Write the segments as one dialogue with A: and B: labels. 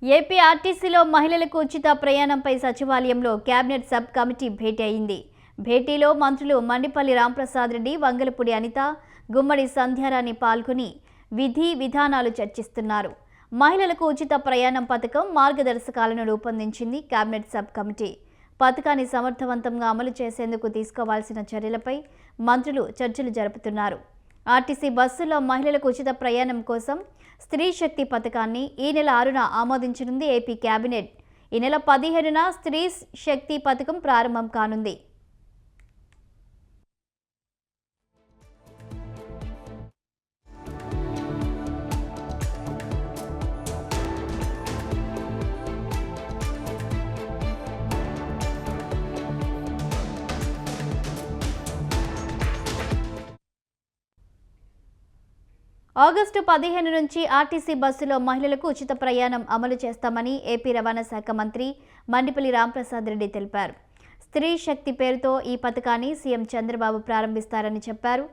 A: AP ఆర్టీసీలో మహిళలకు ఉచిత ప్రయాణంపై సచివాలయంలో కేబినెట్ సబ్ కమిటీ భేటీ అయింది. భేటీలో మంత్రులు మండిపల్లి రాంప్రసాద్ రెడ్డి, వంగలపూడి అనిత, గుమ్మడి సంధ్యారాణి పాల్గొని విధి విధానాలు చర్చిస్తున్నారు. మహిళలకు ఉచిత ప్రయాణం పథకం మార్గదర్శకాలను రూపొందించింది కేబినెట్ సబ్ కమిటీ. పథకాన్ని సమర్థవంతంగా అమలు చేసేందుకు తీసుకోవాల్సిన చర్యలపై మంత్రులు చర్చలు జరుపుతున్నారు. ఆర్టీసీ బస్సుల్లో మహిళలకు ఉచిత ప్రయాణం కోసం స్త్రీ శక్తి పథకాన్ని ఈ నెల 6న ఆమోదించనుంది ఏపీ కేబినెట్. ఈ నెల 15న స్త్రీ శక్తి పథకం ప్రారంభం కానుంది. ఆగస్టు 15 నుంచి ఆర్టీసీ బస్సులో మహిళలకు ఉచిత ప్రయాణం అమలు చేస్తామని ఏపీ రవాణా శాఖ మంత్రి మండిపల్లి రాంప్రసాద్ రెడ్డి తెలిపారు. స్త్రీ శక్తి పేరుతో ఈ పథకాన్ని సీఎం చంద్రబాబు ప్రారంభిస్తారని చెప్పారు.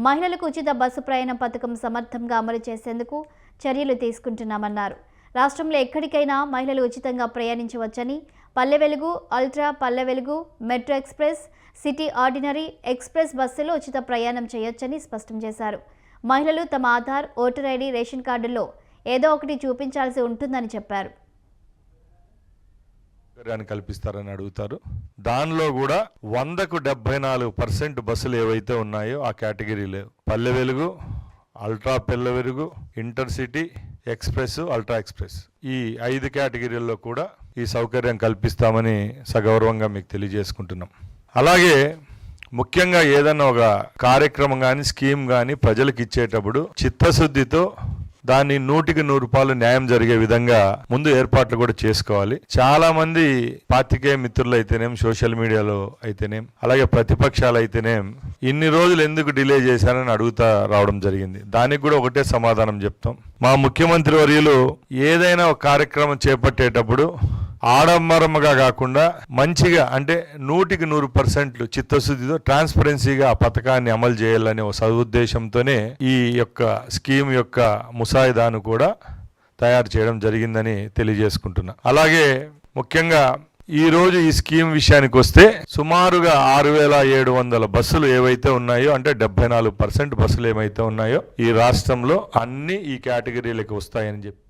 A: మహిళలకు ఉచిత బస్సు ప్రయాణం పథకం సమర్థంగా అమలు చేసేందుకు చర్యలు తీసుకుంటున్నామన్నారు. రాష్ట్రంలో ఎక్కడికైనా మహిళలు ఉచితంగా ప్రయాణించవచ్చని, Palle Velugu, ultra Palle Velugu, metro express, city ordinary express బస్సులో ఉచిత ప్రయాణం చేయొచ్చని స్పష్టం చేశారు. మహిళలు తమ ఆధార్, ఓటర్ ఐడి, రేషన్ కార్డుల్లో ఏదో ఒకటి చూపించాల్సి ఉంటుందని చెప్పారు.
B: కల్పిస్తారని అడుగుతారు. దానిలో కూడా 100కు 74% బస్సులు ఏవైతే ఉన్నాయో ఆ కేటగిరీలో Palle Velugu, ultra Palle Velugu, intercity express, ultra express, ఈ 5 కేటగిరీల్లో కూడా ఈ సౌకర్యం కల్పిస్తామని సగౌరవంగా మీకు తెలియజేసుకుంటున్నాం. అలాగే ముఖ్యంగా ఏదన్నా ఒక కార్యక్రమం కానీ స్కీమ్ కానీ ప్రజలకు ఇచ్చేటప్పుడు చిత్తశుద్ధితో దాన్ని 100కి 100 న్యాయం జరిగే విధంగా ముందు ఏర్పాట్లు కూడా చేసుకోవాలి. చాలా మంది పాత్రికేయ మిత్రులు అయితేనేం, సోషల్ మీడియాలో అయితేనేం, అలాగే ప్రతిపక్షాలు అయితేనేం ఇన్ని రోజులు ఎందుకు డిలే చేశారని అడుగుతా రావడం జరిగింది. దానికి కూడా ఒకటే సమాధానం చెప్తాం. మా ముఖ్యమంత్రి వర్యులు ఏదైనా ఒక కార్యక్రమం చేపట్టేటప్పుడు ఆడంబరముగా కాకుండా మంచిగా, అంటే 100కి 100% చిత్తశుద్ధితో ట్రాన్స్పరెన్సీగా ఆ పథకాన్ని అమలు చేయాలనే ఒక సదుద్దేశంతోనే ఈ యొక్క స్కీమ్ యొక్క ముసాయిదాను కూడా తయారు చేయడం జరిగిందని తెలియజేసుకుంటున్నా. అలాగే ముఖ్యంగా ఈ రోజు ఈ స్కీమ్ విషయానికి వస్తే సుమారుగా 6,700 బస్సులు ఏవైతే ఉన్నాయో, అంటే 74% బస్సులు ఏవైతే ఉన్నాయో ఈ రాష్ట్రంలో అన్ని ఈ కేటగిరీలకు వస్తాయని చెప్పి